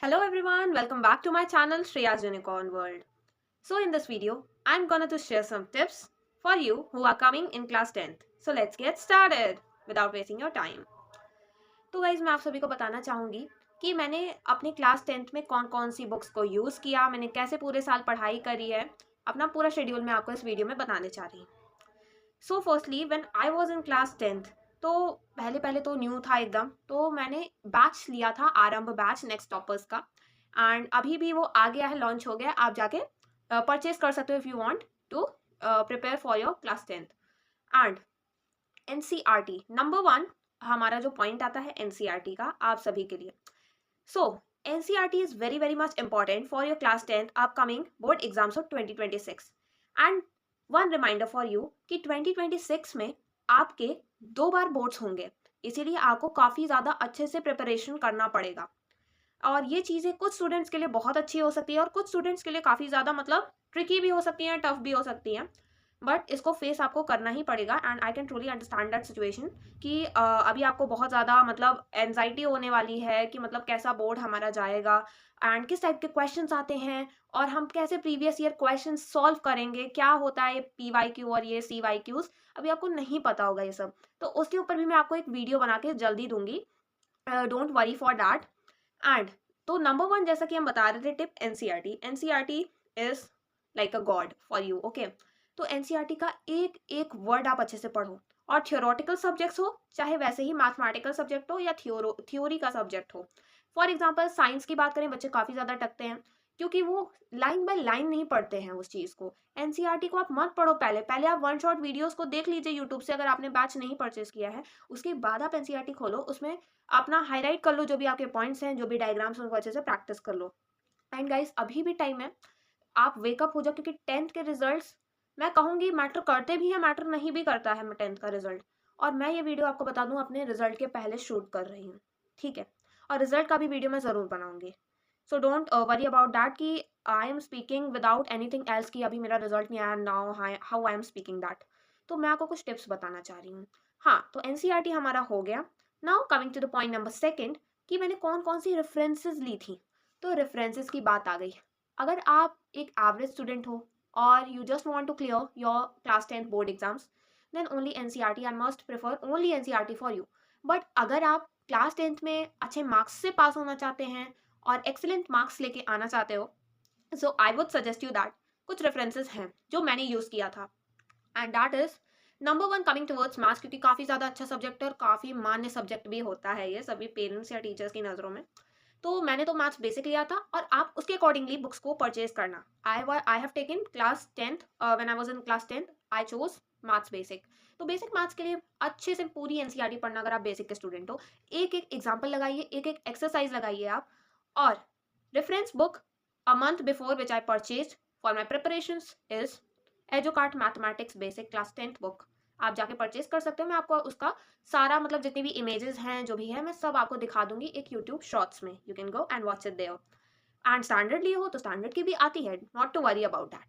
Hello everyone, welcome back to my channel Shreya's Unicorn World. So in this video, I'm gonna to share some tips for you who are coming in class 10th. So let's get started without wasting your time. तो guys मैं आप सभी को बताना चाहूँगी कि मैंने अपनी क्लास 10th में कौन कौन सी बुक्स को यूज़ किया, मैंने कैसे पूरे साल पढ़ाई करी है, अपना पूरा शेड्यूल मैं आपको इस वीडियो में बताने चाह रही हूँ। So firstly when I was in class 10th, तो पहले पहले तो न्यू था एकदम, तो मैंने बैच लिया था आरंभ बैच नेक्स्ट टॉपर्स का। एंड अभी भी वो आ गया है, लॉन्च हो गया, आप जाके परचेज कर सकते हो if you want to prepare for your class 10th। And NCERT number one, हमारा जो पॉइंट आता है एनसीईआरटी का आप सभी के लिए। So NCERT is very very much important for your class 10th upcoming board exams of 2026। And one reminder for you कि 2026 में आपके 2 बार बोर्ड्स होंगे, इसीलिए आपको काफ़ी ज़्यादा अच्छे से प्रिपरेशन करना पड़ेगा। और ये चीज़ें कुछ स्टूडेंट्स के लिए बहुत अच्छी हो सकती है और कुछ स्टूडेंट्स के लिए काफ़ी ज़्यादा मतलब ट्रिकी भी हो सकती हैं, टफ भी हो सकती हैं, बट इसको फेस आपको करना ही पड़ेगा। And I can truly understand that situation कि अभी आपको बहुत ज़्यादा मतलब एनजाइटी होने वाली है कि मतलब कैसा बोर्ड हमारा जाएगा एंड किस टाइप के क्वेश्चंस आते हैं और हम कैसे प्रीवियस ईयर क्वेश्चन सॉल्व करेंगे, क्या होता है ये PYQ और ये CYQs, अभी आपको नहीं पता होगा ये सब। तो उसके ऊपर भी मैं आपको एक वीडियो बना के जल्दी दूंगी, don't worry for that. And तो नंबर वन, जैसा कि हम बता रहे थे, tip NCERT is like a God for you, okay. तो एनसीईआरटी का एक एक वर्ड आप अच्छे से पढ़ो, और थियोरेटिकल सब्जेक्ट्स हो चाहे वैसे ही मैथमेटिकल सब्जेक्ट हो या थ्योरी का सब्जेक्ट हो। फॉर एग्जाम्पल साइंस की बात करें, बच्चे काफ़ी ज़्यादा टकते हैं क्योंकि वो लाइन बाय लाइन नहीं पढ़ते हैं उस चीज़ को। एनसीईआरटी को आप मत पढ़ो, पहले पहले आप वन शॉट वीडियोस को देख लीजिए यूट्यूब से, अगर आपने बैच नहीं परचेज किया है। उसके बाद आप एनसीईआरटी खोलो, उसमें अपना हाईलाइट कर लो जो भी आपके पॉइंट्स हैं, जो भी डायग्राम्स हैं, उनको अच्छे से प्रैक्टिस कर लो। एंड गाइस अभी भी टाइम है, आप वेकअप हो जाओ, क्योंकि 10th के रिजल्ट्स मैं कहूँगी मैटर करते भी हैं, मैटर नहीं भी करता है 10th का रिजल्ट। और मैं ये वीडियो आपको बता दूँ अपने रिजल्ट के पहले शूट कर रही हूँ, ठीक है। और रिजल्ट का भी वीडियो मैं ज़रूर बनाऊंगी। So don't worry about that कि I am speaking without anything else कि अभी मेरा रिजल्ट नहीं आया, now how I am speaking that. तो मैं आपको कुछ टिप्स बताना चाह रही हूँ। हाँ, तो एनसीईआरटी हमारा हो गया। Now coming to the point number second, कि मैंने कौन कौन सी रेफरेंसेज ली थी। तो रेफरेंसेज की बात आ गई। अगर आप एक एवरेज स्टूडेंट हो और you just want to clear your class 10th board exams, then only NCERT, I must prefer only NCERT for you. But अगर आप क्लास 10th में अच्छे मार्क्स से पास होना चाहते हैं और एक्सीलेंट मार्क्स लेके आना चाहते हो, so I would suggest you that कुछ रेफरेंसेस हैं जो मैंने यूज़ किया था। And that is number one, coming towards maths, क्योंकि काफ़ी ज़्यादा अच्छा सब्जेक्ट है और काफ़ी मान्य सब्जेक्ट भी होता है ये सभी पेरेंट्स या टीचर्स की नज़रों में। तो मैंने तो मैथ्स बेसिक लिया था और आप उसके अकॉर्डिंगली बुक्स को परचेज करना। I have taken class 10th, when I was in class 10th I chose maths basic. तो बेसिक मैथ्स के लिए अच्छे से पूरी एनसीईआरटी पढ़ना, अगर आप बेसिक के स्टूडेंट हो। एक एक एग्जाम्पल लगाइए, एक एक एक्सरसाइज लगाइए आप। और reference book a month before which I purchase for my preparation is Educart mathematics basic class 10th book. आप जाके परचेज कर सकते हो, मैं आपको उसका सारा मतलब जितनी भी इमेजेस हैं जो भी है मैं सब आपको दिखा दूंगी एक यूट्यूब शॉर्ट्स में। You can go and watch it there. And standard लिए हो तो स्टैंडर्ड की भी आती है, not to worry about that.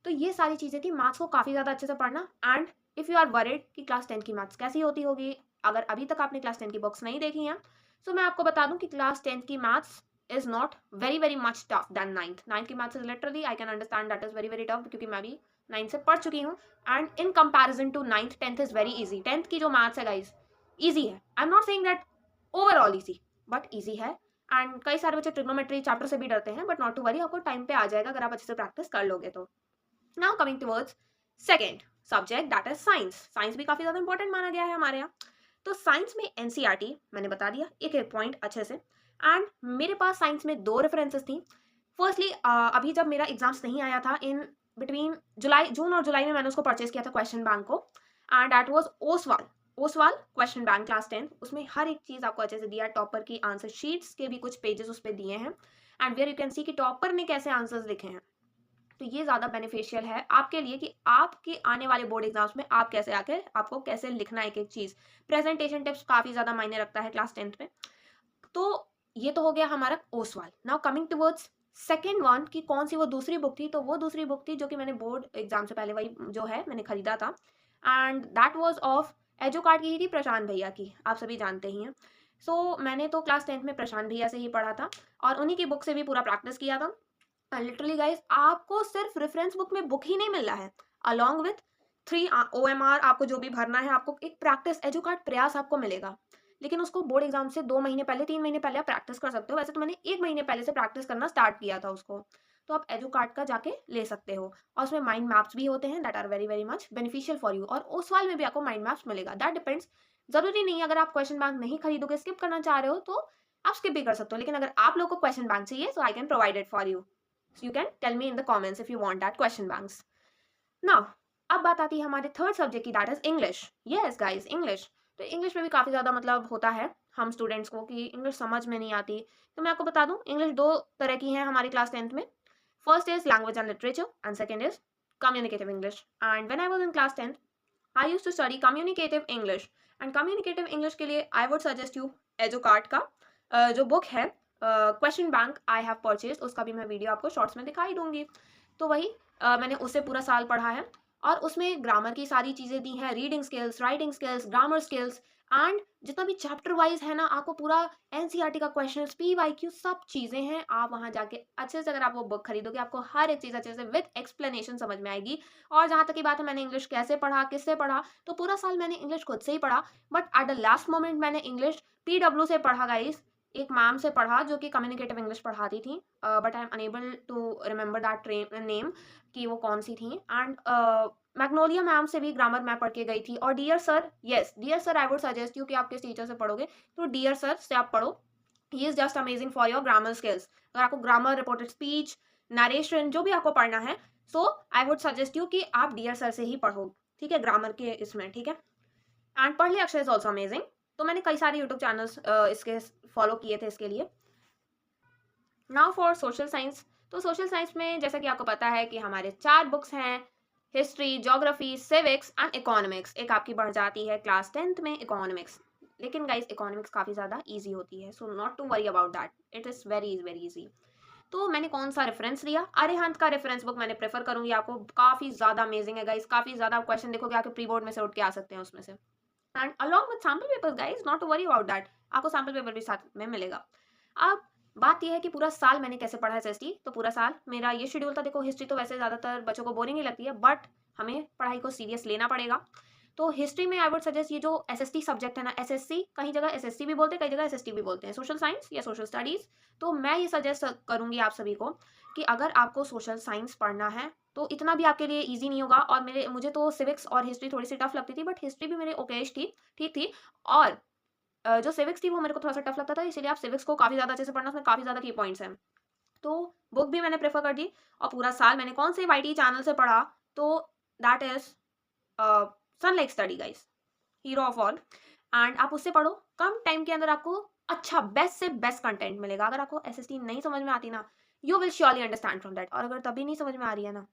तो ये सारी चीज़ें थी, मैथ्स को काफ़ी ज़्यादा अच्छे से पढ़ना। And if you are worried कि क्लास 10 की मैथ्स कैसी होती होगी, अगर अभी तक आपने क्लास 10 की बुक्स नहीं देखी हैं, तो मैं आपको बता दूं कि क्लास 10 की maths is not very very much tough than ninth की maths is literally, I can understand that is very very tough, क्योंकि मैं भी 9th से पढ़ चुकी हूँ। And in comparison to 9th, 10th is very easy. 10th की जो मैथ्स है गाइज ईजी है, I am not saying that overall easy, but easy है। एंड कई सारे बच्चे ट्रिग्नोमेट्री चैप्टर से भी डरते हैं, बट नॉट टू वरी, आपको टाइम पे आ जाएगा अगर आप अच्छे से प्रैक्टिस कर लोगे तो। Now coming towards second subject, that is science. Science भी काफी ज्यादा इंपॉर्टेंट माना गया है हमारे यहाँ। तो साइंस में एनसीईआरटी मैंने बता दिया एक एक पॉइंट अच्छे से। एंड मेरे पास साइंस में 2 रेफरेंसेस थी। फर्स्टली अभी जब मेरा एग्जाम्स नहीं आया था, इन बिटवीन जून और जुलाई में मैंने उसको परचेज किया था क्वेश्चन बैंक को। And that was Oswal. Oswal question bank class 10, उसमें हर एक चीज आपको अच्छे से दिया है। टॉपर की आंसर शीट्स के भी कुछ पेजेस उस पर दिए हैं, and where you can see कि टॉपर ने कैसे आंसर्स लिखे हैं। तो ये ज़्यादा बेनिफिशियल है आपके लिए कि आपके आने वाले बोर्ड एग्जाम्स में आप कैसे आके आपको कैसे लिखना है एक एक चीज़। प्रेजेंटेशन टिप्स काफ़ी ज़्यादा मायने रखता है क्लास 10th में। तो ये तो हो गया हमारा Oswal. Now coming towards second one, कि कौन सी वो दूसरी बुक थी। तो वो दूसरी बुक थी जो कि मैंने बोर्ड एग्जाम से पहले वही जो है मैंने खरीदा था, एंड दैट वाज ऑफ एजुकार्ट की ही थी, प्रशांत भैया की, आप सभी जानते ही हैं। मैंने तो क्लास 10th में प्रशांत भैया से ही पढ़ा था और उन्हीं की बुक से भी पूरा प्रैक्टिस किया था। लिटरली गाइस, आपको सिर्फ रेफरेंस बुक में बुक ही नहीं मिल रहा है, अलॉन्ग विथ 3 OMR आपको जो भी भरना है, आपको एक प्रैक्टिस एजुकार्ड प्रयास आपको मिलेगा। लेकिन उसको बोर्ड एग्जाम से 2 महीने पहले, 3 महीने पहले आप प्रैक्टिस कर सकते हो। वैसे तो मैंने 1 महीने पहले से प्रैक्टिस करना स्टार्ट किया था उसको। तो आप एजुकार्ड का जाके ले सकते हो और उसमें माइंड मैप्स भी होते हैं that are very very much beneficial for you, और उस वाल में भी आपको माइंड मैप्स मिलेगा। दैट डिपेंड्स, जरूरी नहीं है अगर आप क्वेश्चन बैंक नहीं खरीदोगे, स्किप करना चाह रहे हो तो आप स्किप भी कर सकते हो। लेकिन अगर आप लोग को क्वेश्चन बैंक चाहिए, so I can provide it for you. So you can tell me in the comments if you want that question banks. Now, अब बात आती है हमारे थर्ड सब्जेक्ट की, that is English. Yes guys, English. तो English में भी काफ़ी ज़्यादा मतलब होता है हम स्टूडेंट्स को कि इंग्लिश समझ में नहीं आती। तो मैं आपको बता दूं, इंग्लिश दो तरह की है हमारी क्लास 10th में। First is language and literature and second is communicative English. And when I was in class 10th I used to study communicative English. And communicative English के लिए I would suggest you Educart का जो book है question bank I have purchase, उसका भी मैं video आपको shorts में दिखाई दूंगी। तो वही मैंने उसे पूरा साल पढ़ा है और उसमें ग्रामर की सारी चीज़ें दी हैं, reading skills, writing skills, grammar skills and जितना भी चैप्टर वाइज है ना, आपको पूरा एनसीईआरटी का क्वेश्चन, PYQ सब चीज़ें हैं। आप वहाँ जाके अच्छे से अगर आप वो बुक खरीदोगे, आपको हर एक चीज़ अच्छे से विद एक्सप्लेनेशन समझ में आएगी। और जहाँ तक की बात है मैंने इंग्लिश कैसे पढ़ा, किससे पढ़ा, तो पूरा साल मैंने इंग्लिश खुद से ही पढ़ा। But at the last moment मैंने इंग्लिश PW से पढ़ा गाइस, एक मैम से पढ़ा जो कि कम्युनिकेटिव इंग्लिश पढ़ाती थी। But I am unable to remember that name कि वो कौन सी थी। एंड मैग्नोलिया मैम से भी ग्रामर मैं पढ़ के गई थी। और dear sir, yes dear sir, I would suggest you कि आप किस टीचर से पढ़ोगे तो डियर सर से आप पढ़ो। He is just amazing for your grammar skills. अगर आपको ग्रामर, रिपोर्टेड स्पीच, नरेशन जो भी आपको पढ़ना है, सो आई वुड सजेस्ट यू कि आप डियर सर से ही पढ़ो, ठीक है, ग्रामर के इसमें, ठीक है। एंड पढ़ अक्षर इज ऑल्सो अमेजिंग। तो मैंने कई सारे यूट्यूब चैनल्स इसके फॉलो किए थे इसके लिए। Now for social science. तो सोशल साइंस में जैसा कि आपको पता है कि हमारे 4 बुक्स हैं, history, geography, civics and economics. एक आपकी बढ़ जाती है क्लास 10th में इकोनॉमिक्स। लेकिन गाइस इकोनॉमिक्स काफ़ी ज़्यादा इजी होती है, so not to worry about that, it is very very easy. तो मैंने कौन सा रेफरेंस लिया, अरिहंत का रेफरेंस बुक मैंने प्रेफर करूंगी आपको। काफ़ी ज़्यादा अमेजिंग है गाइस, काफ़ी ज़्यादा आप क्वेश्चन देखोगे आपके प्री बोर्ड में से उठ के आ सकते हैं उसमें से। And along with sample papers guys, not to worry about that, आपको सैम्पल पेपर भी साथ में मिलेगा। अब बात यह है कि पूरा साल मैंने कैसे पढ़ा है एसएसटी। तो पूरा साल मेरा ये शेड्यूल था। देखो हिस्ट्री तो वैसे ज़्यादातर बच्चों को बोरिंग ही लगती है, बट हमें पढ़ाई को सीरियस लेना पड़ेगा। तो हिस्ट्री में आई वुड सजेस्ट ये जो एसएसटी सब्जेक्ट है ना, एसएससी, कहीं जगह एसएससी भी बोलते हैं, कई जगह एसएसटी भी बोलते हैं, सोशल साइंस या सोशल स्टडीज़। तो मैं ये सजेस्ट करूंगी आप सभी को कि अगर आपको सोशल साइंस पढ़ना है तो इतना भी आपके लिए ईजी नहीं होगा। और मुझे तो सिविक्स और हिस्ट्री थोड़ी सी टफ लगती थी, बट हिस्ट्री भी मेरे ओकेश थी, ठीक थी। और जो सिविक्स थी वो मेरे को थोड़ा सा टफ लगता था, इसलिए आप सिविक्स को काफ़ी ज़्यादा अच्छे से पढ़ना, उसमें काफ़ी ज़्यादा की पॉइंट्स हैं। तो बुक भी मैंने प्रेफर कर दी। और पूरा साल मैंने कौन से YT चैनल से पढ़ा, तो that is sunlight study guys, hero of all. And आप उससे पढ़ो, कम टाइम के अंदर आपको अच्छा बेस्ट से बेस्ट कंटेंट मिलेगा। अगर आपको एसएसटी नहीं समझ में आती ना, you will surely understand from that. और अगर तभी नहीं समझ में आ रही है ना,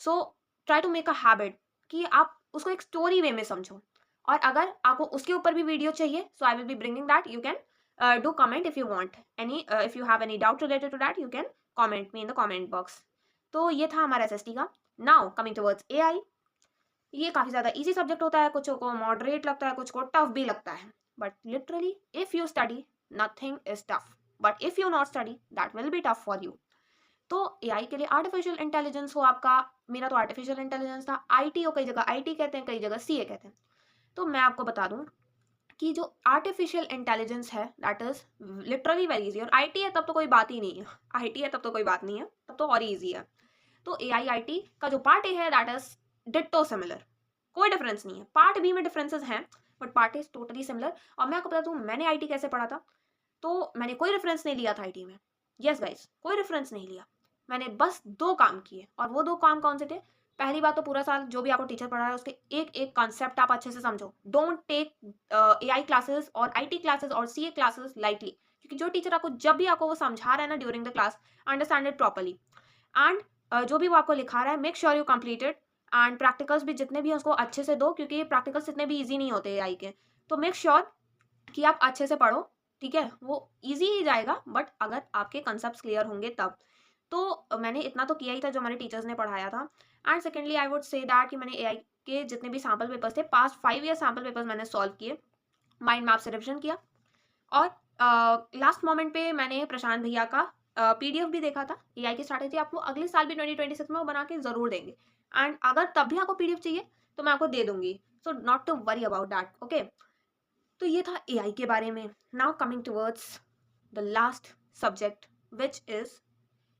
so try to make a habit कि आप उसको एक स्टोरी वे में समझो। और अगर आपको उसके ऊपर भी वीडियो चाहिए, so I will be bringing that. You can do comment if you want any, if you have any doubt related to that, you can comment me in the comment box. तो ये था हमारा SST का। Now coming towards AI. ये काफ़ी ज़्यादा easy subject होता है, कुछ को मॉडरेट लगता है, कुछ को टफ भी लगता है। But literally if you study, nothing is tough, but if you not study that will be tough for you. तो एआई के लिए आर्टिफिशियल इंटेलिजेंस हो आपका, मेरा तो आर्टिफिशियल इंटेलिजेंस था। आईटी हो, कई जगह आईटी कहते हैं, कई जगह सीए कहते हैं। तो मैं आपको बता दूं कि जो आर्टिफिशियल इंटेलिजेंस है that is literally very easy. और आईटी है तब तो कोई बात ही नहीं है, आईटी है तब तो कोई बात नहीं है, तब तो और इजी है। तो एआई आईटी का जो पार्ट ए है दैट इज डिट्टो सिमिलर, कोई डिफरेंस नहीं है। पार्ट बी में डिफरेंसेस हैं, but part is totally similar. और मैं आपको बता दूं मैंने आईटी कैसे पढ़ा था। तो मैंने कोई रेफरेंस नहीं लिया था आईटी में। यस गाइस, कोई रेफरेंस नहीं लिया। मैंने बस 2 काम किए, और वो 2 काम कौन से थे। पहली बात तो पूरा साल जो भी आपको टीचर पढ़ा है उसके एक एक कॉन्सेप्ट आप अच्छे से समझो। डोंट टेक एआई क्लासेस और आईटी क्लासेस और सीए क्लासेस लाइटली, क्योंकि जो टीचर आपको जब भी आपको वो समझा रहा है ना during the class, understand it properly. And जो भी वो आपको लिखा रहा है, make sure you complete it. And practicals भी जितने भी हैं उसको अच्छे से दो, क्योंकि प्रैक्टिकल्स इतने भी ईजी नहीं होते एआई के। तो मेक श्योर कि आप अच्छे से पढ़ो, ठीक है। वो इजी ही जाएगा, बट अगर आपके कंसेप्ट क्लियर होंगे तब। तो मैंने इतना तो किया ही था जो हमारे टीचर्स ने पढ़ाया था। And secondly I would say that कि मैंने एआई के जितने भी सैम्पल पेपर्स थे, पास्ट 5 ईयर सैम्पल पेपर्स मैंने सॉल्व किए, माइंड मैप से रिविजन किया। और लास्ट मोमेंट पे मैंने प्रशांत भैया का पीडीएफ भी देखा था। एआई की स्ट्रैटेजी आपको अगले साल भी 2026 में वो बना के ज़रूर देंगे, एंड अगर तब भी आपको पीडीएफ चाहिए तो मैं आपको दे दूंगी, so not to worry about that, okay. तो ये था एआई के बारे में। Now coming towards the last subject which is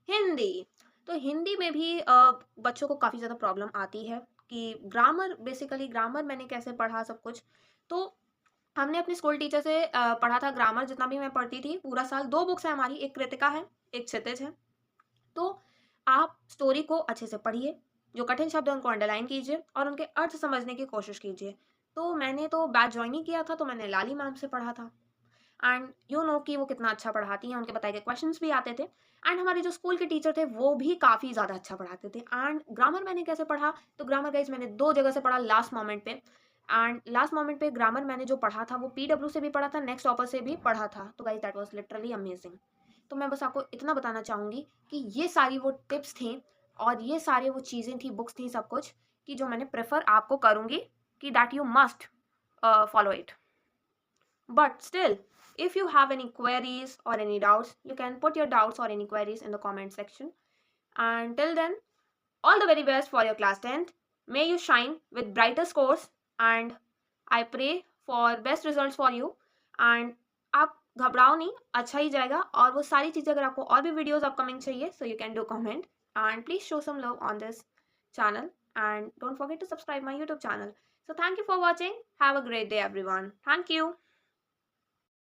Hindi. तो हिंदी में भी बच्चों को काफ़ी ज़्यादा प्रॉब्लम आती है कि ग्रामर, बेसिकली ग्रामर मैंने कैसे पढ़ा सब कुछ। तो हमने अपने स्कूल टीचर से पढ़ा था ग्रामर, जितना भी मैं पढ़ती थी पूरा साल। 2 बुक्स हैं हमारी, एक कृतिका है, एक क्षितिज है। तो आप स्टोरी को अच्छे से पढ़िए, जो कठिन शब्द हैं उनको अंडरलाइन कीजिए और उनके अर्थ समझने की कोशिश कीजिए। तो मैंने तो बैच जॉइन ही किया था, तो मैंने लाली मैम से पढ़ा था, एंड यू नो कि वो कितना अच्छा पढ़ाती हैं, उनके बताए गए क्वेश्चंस भी आते थे, एंड हमारे जो स्कूल के टीचर थे वो भी काफ़ी ज़्यादा अच्छा पढ़ाते थे। एंड ग्रामर मैंने कैसे पढ़ा, तो ग्रामर गाइज मैंने 2 जगह से पढ़ा लास्ट मोमेंट पे। एंड लास्ट मोमेंट पे ग्रामर मैंने जो पढ़ा था वो पीडब्ल्यू से भी पढ़ा था, नेक्स्ट टॉपर से भी पढ़ा था। तो guys that was literally amazing. तो मैं बस आपको इतना बताना चाहूँगी कि ये सारी वो टिप्स थी और ये सारी वो चीज़ें थी, बुक्स थी, सब कुछ, कि जो मैंने प्रेफर आपको करूँगी कि that you must follow it. But still, if you have any queries or any doubts, you can put your doubts or any queries in the comment section. And till then, all the very best for your class 10th. May you shine with brighter scores, and I pray for best results for you. And आप घबराओ नहीं, अच्छा ही जाएगा। और वो सारी चीज़ें, अगर आपको और भी वीडियोस अपकमिंग चाहिए, so you can do comment and please show some love on this channel, and don't forget to subscribe my YouTube channel. So thank you for watching. Have a great day everyone. Thank you.